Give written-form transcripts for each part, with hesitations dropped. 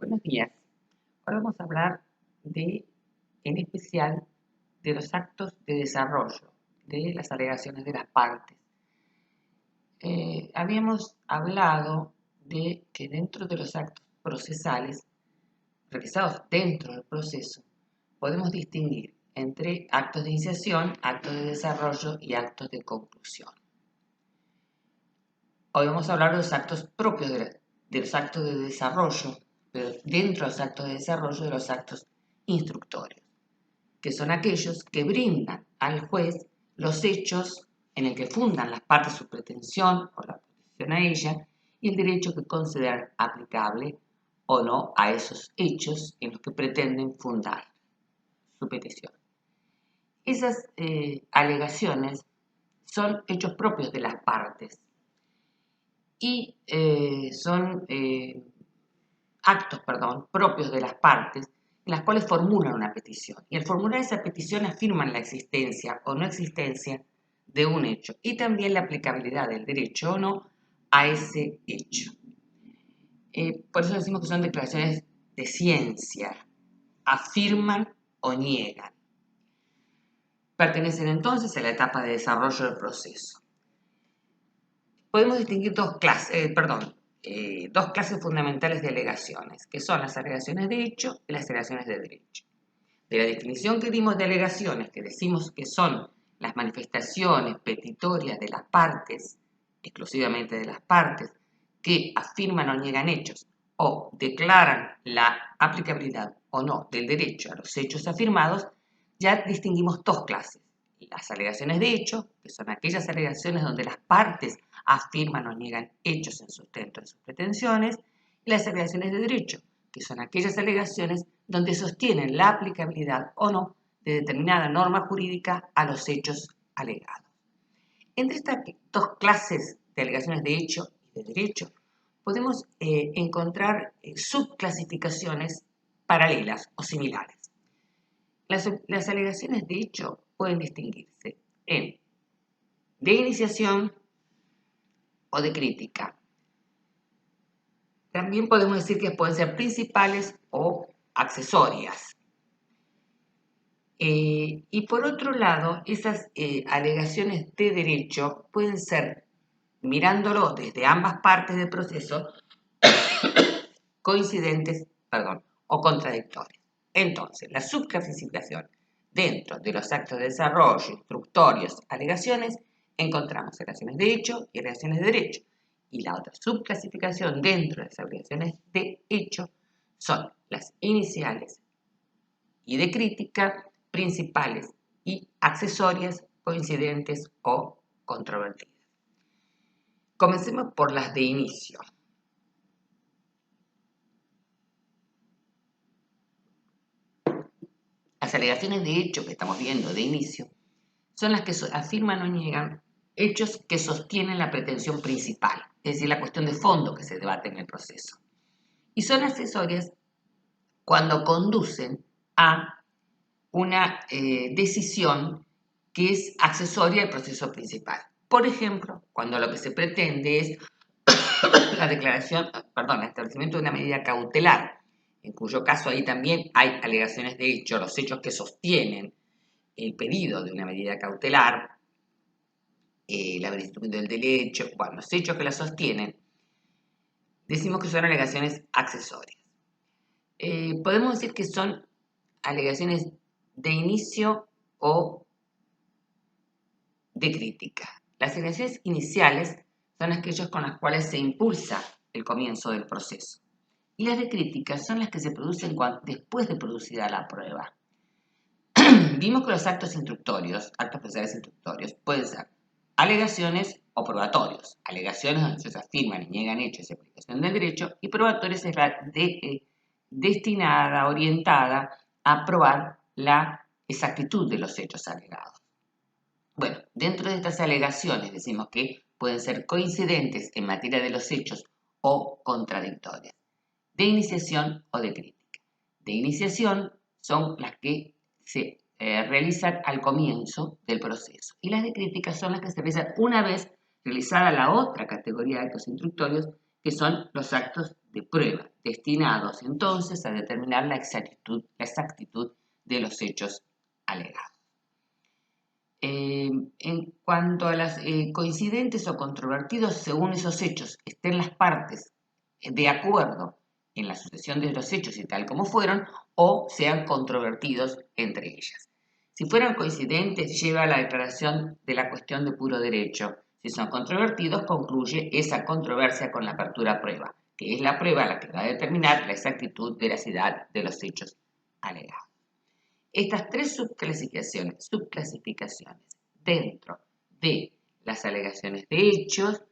Buenos días. Ahora vamos a hablar en especial, de los actos de desarrollo, de las alegaciones de las partes. Habíamos hablado de que dentro de los actos procesales, realizados dentro del proceso, podemos distinguir entre actos de iniciación, actos de desarrollo y actos de conclusión. Hoy vamos a hablar de los actos propios de los actos de desarrollo, pero dentro de los actos de desarrollo de los actos instructorios, que son aquellos que brindan al juez los hechos en el que fundan las partes su pretensión o la protección a ella y el derecho que consideran aplicable o no a esos hechos en los que pretenden fundar su petición. Esas alegaciones son hechos propios de las partes y son actos propios de las partes en las cuales formulan una petición. Y al formular esa petición afirman la existencia o no existencia de un hecho y también la aplicabilidad del derecho o no a ese hecho. Por eso decimos que son declaraciones de ciencia, afirman o niegan. Pertenecen entonces a la etapa de desarrollo del proceso. Podemos distinguir dos clases fundamentales de alegaciones, que son las alegaciones de hecho y las alegaciones de derecho. De la definición que dimos de alegaciones, que decimos que son las manifestaciones petitorias de las partes, exclusivamente de las partes, que afirman o niegan hechos o declaran la aplicabilidad o no del derecho a los hechos afirmados, ya distinguimos dos clases. Las alegaciones de hecho, que son aquellas alegaciones donde las partes afirman o niegan hechos en sustento de sus pretensiones, y las alegaciones de derecho, que son aquellas alegaciones donde sostienen la aplicabilidad o no de determinada norma jurídica a los hechos alegados. Entre estas dos clases de alegaciones de hecho y de derecho, podemos encontrar subclasificaciones paralelas o similares. Las alegaciones de hecho pueden distinguirse en de iniciación o de crítica. También podemos decir que pueden ser principales o accesorias. Y por otro lado, esas alegaciones de derecho pueden ser, mirándolo desde ambas partes del proceso, coincidentes o contradictorias. Entonces, la subclasificación dentro de los actos de desarrollo, instructorios, alegaciones, encontramos alegaciones de hecho y alegaciones de derecho. Y la otra subclasificación dentro de las alegaciones de hecho son las iniciales y de crítica, principales y accesorias, coincidentes o controvertidas. Comencemos por las de inicio. Las alegaciones de hecho que estamos viendo de inicio son las que afirman o niegan hechos que sostienen la pretensión principal, es decir, la cuestión de fondo que se debate en el proceso. Y son accesorias cuando conducen a una decisión que es accesoria al proceso principal. Por ejemplo, cuando lo que se pretende es el establecimiento de una medida cautelar, en cuyo caso ahí también hay alegaciones de hecho, los hechos que sostienen el pedido de una medida cautelar, el instrumento del derecho, los hechos que la sostienen, decimos que son alegaciones accesorias. Podemos decir que son alegaciones de inicio o de crítica. Las alegaciones iniciales son aquellas con las cuales se impulsa el comienzo del proceso. Y las de crítica son las que se producen después de producida la prueba. Vimos que los actos procesales instructorios, pueden ser alegaciones o probatorios. Alegaciones donde se afirman y niegan hechos y aplicación del derecho, y probatorios es la destinada, orientada a probar la exactitud de los hechos alegados. Bueno, dentro de estas alegaciones decimos que pueden ser coincidentes en materia de los hechos o contradictorias, de iniciación o de crítica. De iniciación son las que se realizan al comienzo del proceso, y las de crítica son las que se realizan una vez realizada la otra categoría de actos instructorios, que son los actos de prueba, destinados entonces a determinar la exactitud de los hechos alegados. En cuanto a las coincidentes o controvertidos, según esos hechos estén las partes de acuerdo en la sucesión de los hechos y tal como fueron, o sean controvertidos entre ellas. Si fueran coincidentes, lleva a la declaración de la cuestión de puro derecho. Si son controvertidos, concluye esa controversia con la apertura a prueba, que es la prueba la que va a determinar la exactitud, veracidad de los hechos alegados. Estas tres subclasificaciones dentro de las alegaciones de hechos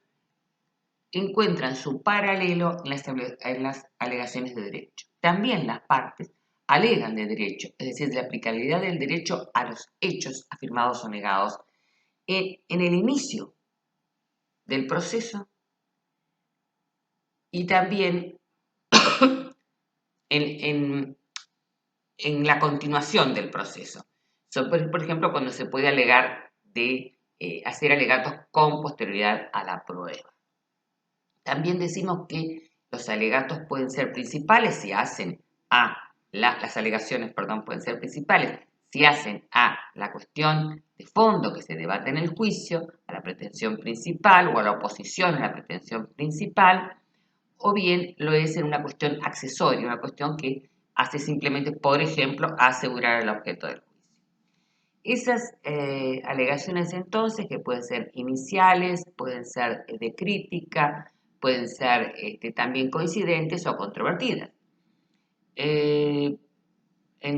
encuentran su paralelo en las alegaciones de derecho. También las partes alegan de derecho, es decir, de la aplicabilidad del derecho a los hechos afirmados o negados en el inicio del proceso y también en la continuación del proceso. Por ejemplo, cuando se puede alegar de hacer alegatos con posterioridad a la prueba. También decimos que los alegatos pueden ser principales si hacen a las alegaciones, pueden ser principales si hacen a la cuestión de fondo que se debate en el juicio, a la pretensión principal o a la oposición a la pretensión principal, o bien lo es en una cuestión accesoria, una cuestión que hace simplemente, por ejemplo, asegurar el objeto del juicio. Esas alegaciones entonces, que pueden ser iniciales, pueden ser de crítica, pueden ser también coincidentes o controvertidas.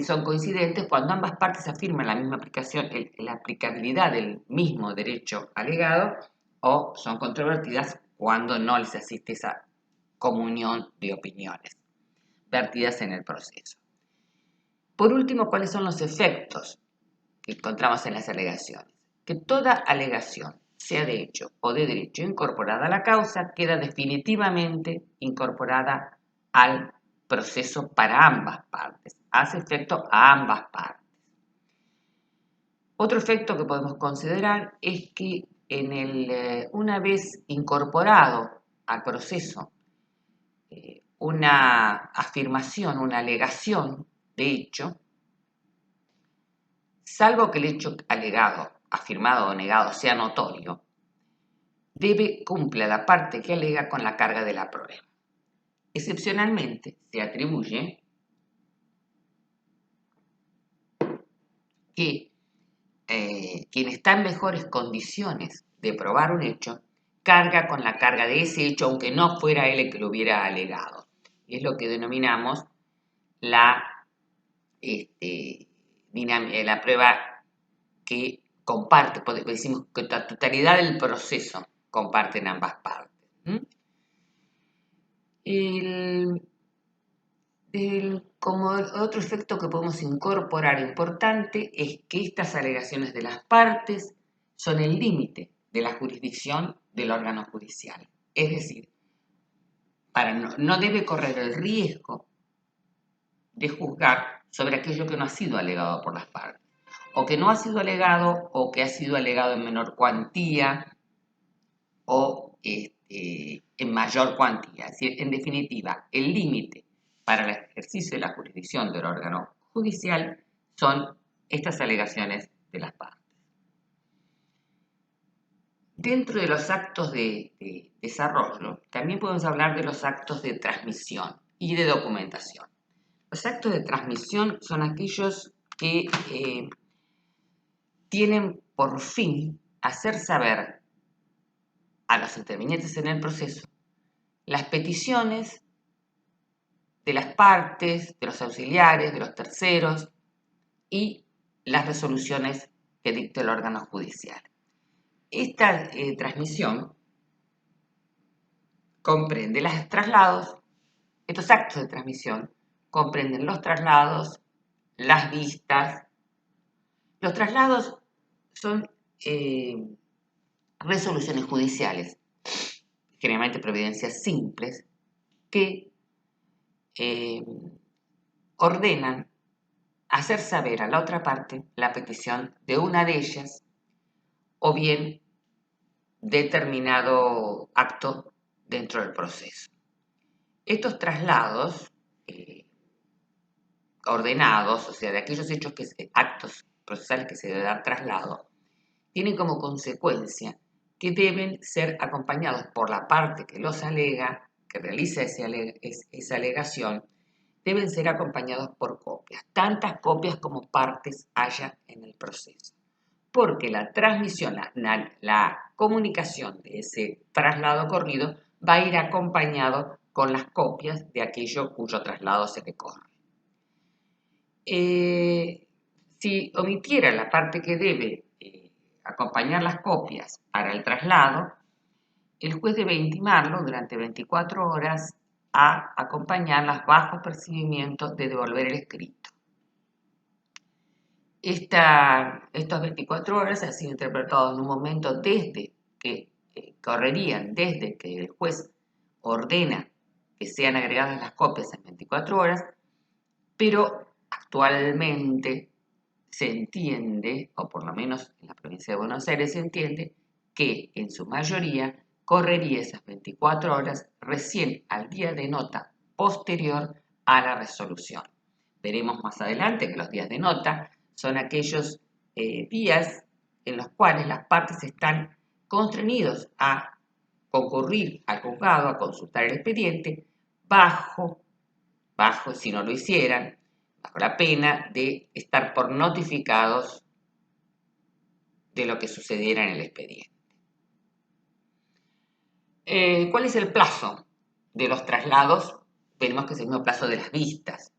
Son coincidentes cuando ambas partes afirman la misma aplicación, la aplicabilidad del mismo derecho alegado, o son controvertidas cuando no les asiste esa comunión de opiniones vertidas en el proceso. Por último, ¿cuáles son los efectos que encontramos en las alegaciones? Que toda alegación, sea de hecho o de derecho incorporada a la causa, queda definitivamente incorporada al proceso para ambas partes, hace efecto a ambas partes. Otro efecto que podemos considerar es que una vez incorporado al proceso una afirmación, una alegación de hecho, salvo que el hecho alegado, afirmado o negado sea notorio, cumple la parte que alega con la carga de la prueba. Excepcionalmente, se atribuye que quien está en mejores condiciones de probar un hecho, carga con la carga de ese hecho, aunque no fuera él el que lo hubiera alegado. Es lo que denominamos la prueba que comparte, decimos que la totalidad del proceso comparten ambas partes. Como otro efecto que podemos incorporar importante es que estas alegaciones de las partes son el límite de la jurisdicción del órgano judicial. Es decir, no debe correr el riesgo de juzgar sobre aquello que no ha sido alegado por las partes, o que no ha sido alegado, o que ha sido alegado en menor cuantía, o en mayor cuantía. Es decir, en definitiva, el límite para el ejercicio de la jurisdicción del órgano judicial son estas alegaciones de las partes. Dentro de los actos de desarrollo, también podemos hablar de los actos de transmisión y de documentación. Los actos de transmisión son aquellos que tienen por fin hacer saber a los intervinientes en el proceso las peticiones de las partes, de los auxiliares, de los terceros y las resoluciones que dicte el órgano judicial. Esta transmisión comprende los traslados. Estos actos de transmisión comprenden los traslados, las vistas. Los traslados son resoluciones judiciales, generalmente providencias simples, que ordenan hacer saber a la otra parte la petición de una de ellas o bien determinado acto dentro del proceso. Estos traslados ordenados, o sea, de aquellos actos procesales que se debe dar traslado, tienen como consecuencia que deben ser acompañados por la parte que los alega, que realiza esa alegación, deben ser acompañados por copias, tantas copias como partes haya en el proceso. Porque la transmisión, la comunicación de ese traslado corrido va a ir acompañado con las copias de aquello cuyo traslado se le corre. Si omitiera la parte que debe acompañar las copias para el traslado, el juez debe intimarlo durante 24 horas a acompañarlas bajo percibimiento de devolver el escrito. Estas 24 horas han sido interpretados en un momento correrían desde que el juez ordena que sean agregadas las copias en 24 horas, pero actualmente se entiende, o por lo menos en la provincia de Buenos Aires se entiende, que en su mayoría correría esas 24 horas recién al día de nota posterior a la resolución. Veremos más adelante que los días de nota son aquellos días en los cuales las partes están constreñidos a concurrir al juzgado, a consultar el expediente, bajo, si no lo hicieran, bajo la pena de estar por notificados de lo que sucediera en el expediente. ¿Cuál es el plazo de los traslados? Tenemos que es el mismo plazo de las vistas.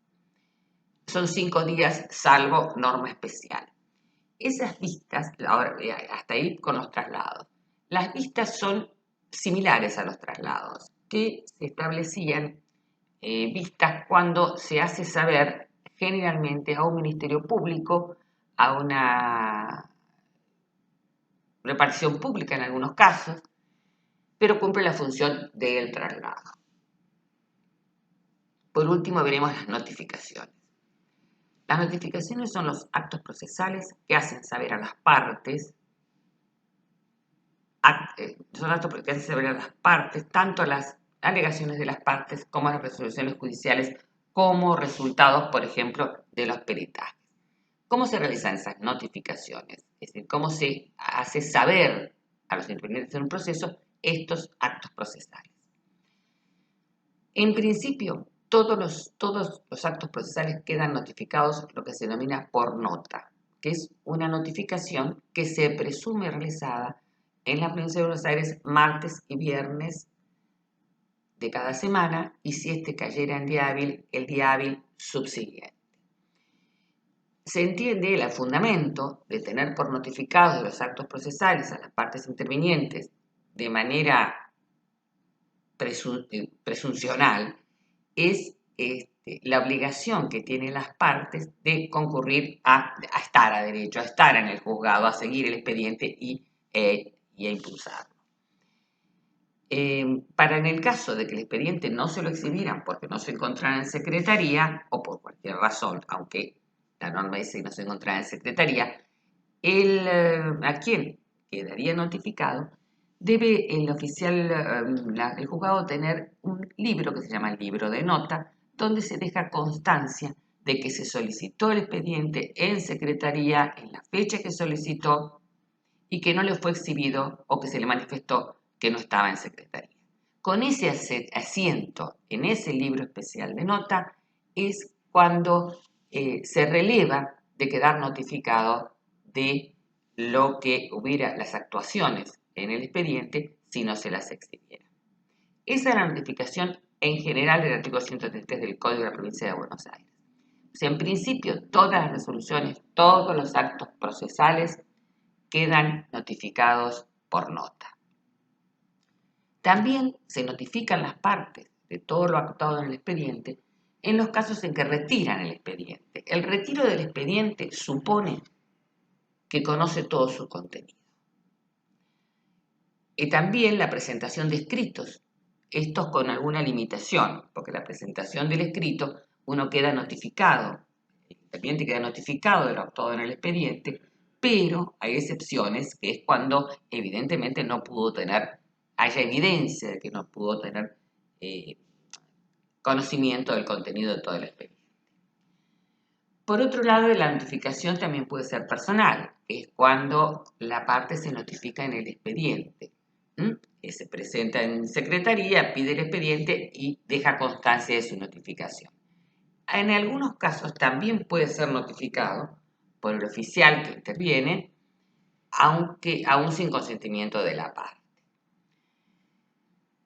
Son 5 días salvo norma especial. Esas vistas, ahora, hasta ahí con los traslados. Las vistas son similares a los traslados, que se establecían vistas cuando se hace saber generalmente a un ministerio público, a una repartición pública en algunos casos, pero cumple la función del traslado. Por último, veremos las notificaciones. Las notificaciones son los actos procesales que hacen saber a las partes, tanto las alegaciones de las partes como las resoluciones judiciales, como resultados, por ejemplo, de los peritajes. ¿Cómo se realizan esas notificaciones? Es decir, ¿cómo se hace saber a los intervinientes en un proceso estos actos procesales? En principio, todos los actos procesales quedan notificados lo que se denomina por nota, que es una notificación que se presume realizada en la provincia de Buenos Aires martes y viernes de cada semana, y si este cayera en día hábil, el día hábil subsiguiente. Se entiende el fundamento de tener por notificados los actos procesales a las partes intervinientes de manera presuncional es la obligación que tienen las partes de concurrir a estar a derecho, a estar en el juzgado, a seguir el expediente y a impulsarlo. Para en el caso de que el expediente no se lo exhibieran porque no se encontrara en secretaría o por cualquier razón, aunque la norma dice que no se encontrara en secretaría, a quien quedaría notificado debe el juzgado tener un libro que se llama el libro de nota, donde se deja constancia de que se solicitó el expediente en secretaría en la fecha que solicitó y que no le fue exhibido o que se le manifestó que no estaba en secretaría. Con ese asiento en ese libro especial de nota es cuando se releva de quedar notificado de lo que hubiera las actuaciones en el expediente si no se las exhibiera. Esa es la notificación en general del artículo 133 del Código de la Provincia de Buenos Aires. O sea, en principio, todas las resoluciones, todos los actos procesales quedan notificados por nota. También se notifican las partes de todo lo actuado en el expediente en los casos en que retiran el expediente. El retiro del expediente supone que conoce todo su contenido. Y también la presentación de escritos, estos con alguna limitación, porque la presentación del escrito uno queda notificado, el expediente queda notificado de lo actuado en el expediente, pero hay excepciones, que es cuando evidentemente haya evidencia de que no pudo tener conocimiento del contenido de todo el expediente. Por otro lado, la notificación también puede ser personal, que es cuando la parte se notifica en el expediente. Que se presenta en secretaría, pide el expediente y deja constancia de su notificación. En algunos casos también puede ser notificado por el oficial que interviene, aún sin consentimiento de la parte.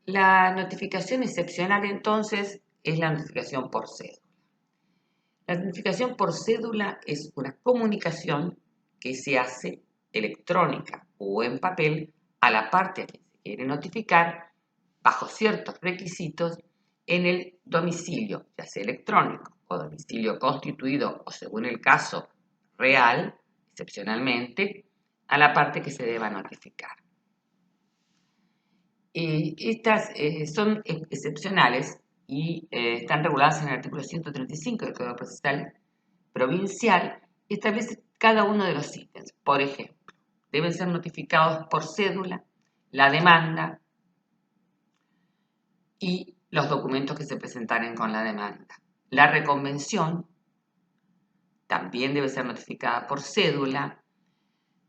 La notificación excepcional entonces es la notificación por cédula. La notificación por cédula es una comunicación que se hace electrónica o en papel a la parte a quien se quiere notificar bajo ciertos requisitos en el domicilio, ya sea electrónico o domicilio constituido o según el caso real, excepcionalmente, a la parte que se deba notificar. Estas son excepcionales y están reguladas en el artículo 135 del Código Procesal Provincial, y establece cada uno de los ítems. Por ejemplo, deben ser notificados por cédula la demanda y los documentos que se presentaren con la demanda. La reconvención también debe ser notificada por cédula.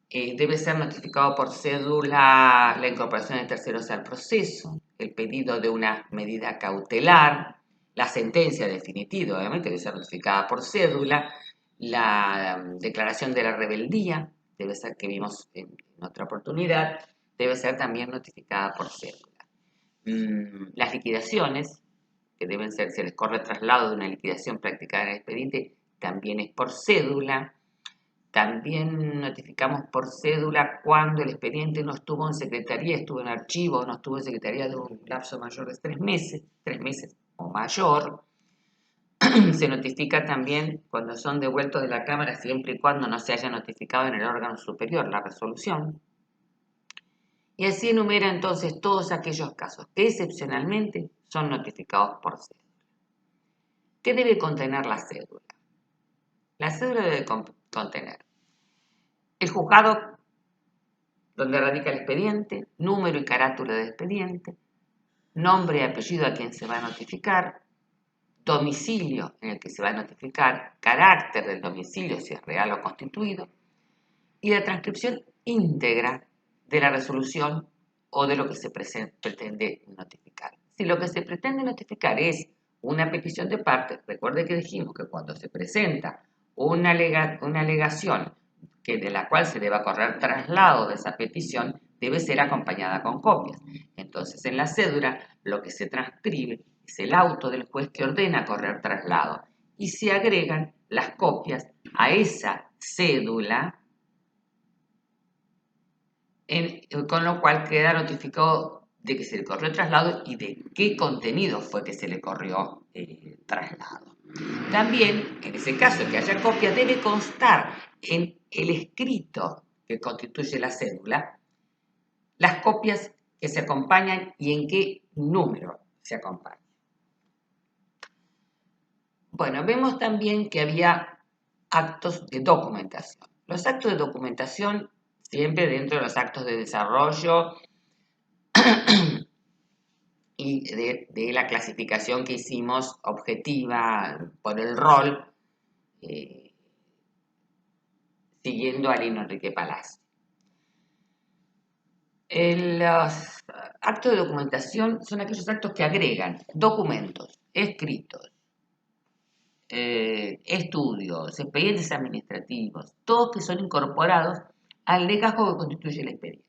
Debe ser notificado por cédula la incorporación de terceros al proceso, el pedido de una medida cautelar, la sentencia definitiva, obviamente, debe ser notificada por cédula, la declaración de la rebeldía, debe ser, que vimos en otra oportunidad, debe ser también notificada por cédula. Las liquidaciones, que deben ser, se les corre traslado de una liquidación practicada en el expediente, también es por cédula. También notificamos por cédula cuando el expediente no estuvo en secretaría, estuvo en archivo, no estuvo en secretaría de un lapso mayor de 3 meses o mayor. Se notifica también cuando son devueltos de la Cámara, siempre y cuando no se haya notificado en el órgano superior la resolución. Y así enumera entonces todos aquellos casos que excepcionalmente son notificados por cédula. ¿Qué debe contener la cédula? La cédula debe contener el juzgado donde radica el expediente, número y carátula del expediente, nombre y apellido a quien se va a notificar, domicilio en el que se va a notificar, carácter del domicilio si es real o constituido, y la transcripción íntegra de la resolución o de lo que se pretende notificar. Si lo que se pretende notificar es una petición de parte, recuerde que dijimos que cuando se presenta una alegación de la cual se deba correr traslado de esa petición, debe ser acompañada con copias. Entonces, en la cédula, lo que se transcribe es el auto del juez que ordena correr traslado y se agregan las copias a esa cédula, con lo cual queda notificado de que se le corrió traslado y de qué contenido fue que se le corrió traslado. También, en ese caso que haya copia, debe constar en el escrito que constituye la cédula las copias que se acompañan y en qué número se acompañan. Bueno, vemos también que había actos de documentación. Los actos de documentación, siempre dentro de los actos de desarrollo y de la clasificación que hicimos objetiva por el rol, siguiendo a Lino Enrique Palazzo. Los actos de documentación son aquellos actos que agregan documentos, escritos, estudios, expedientes administrativos, todos que son incorporados al legajo que constituye el expediente.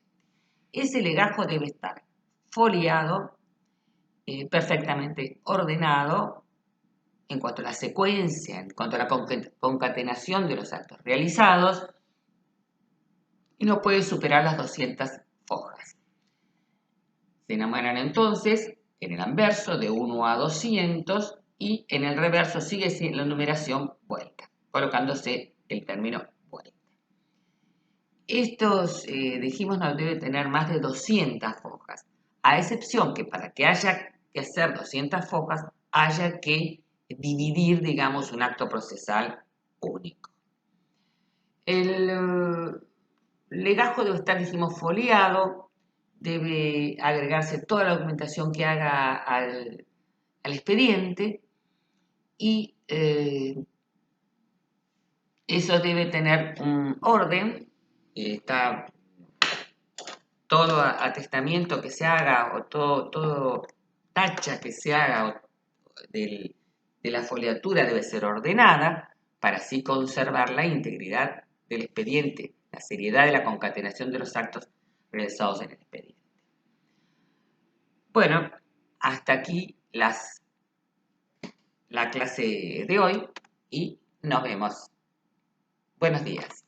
Ese legajo debe estar foliado, perfectamente ordenado en cuanto a la secuencia, en cuanto a la concatenación de los actos realizados, y no puede superar las 200 hojas. Se enumeran entonces en el anverso de 1 a 200 y en el reverso sigue la numeración vuelta, colocándose el término vuelta. Estos, dijimos, no debe tener más de 200 hojas, a excepción que para que haya que hacer 200 hojas haya que dividir, digamos, un acto procesal único. El legajo debe estar, dijimos, foliado, debe agregarse toda la documentación que haga al al expediente y eso debe tener un orden. Está todo atestamiento que se haga o todo tacha que se haga de la foliatura debe ser ordenada para así conservar la integridad del expediente, la seriedad de la concatenación de los actos realizados en el expediente. Bueno, hasta aquí la clase de hoy y nos vemos. Buenos días.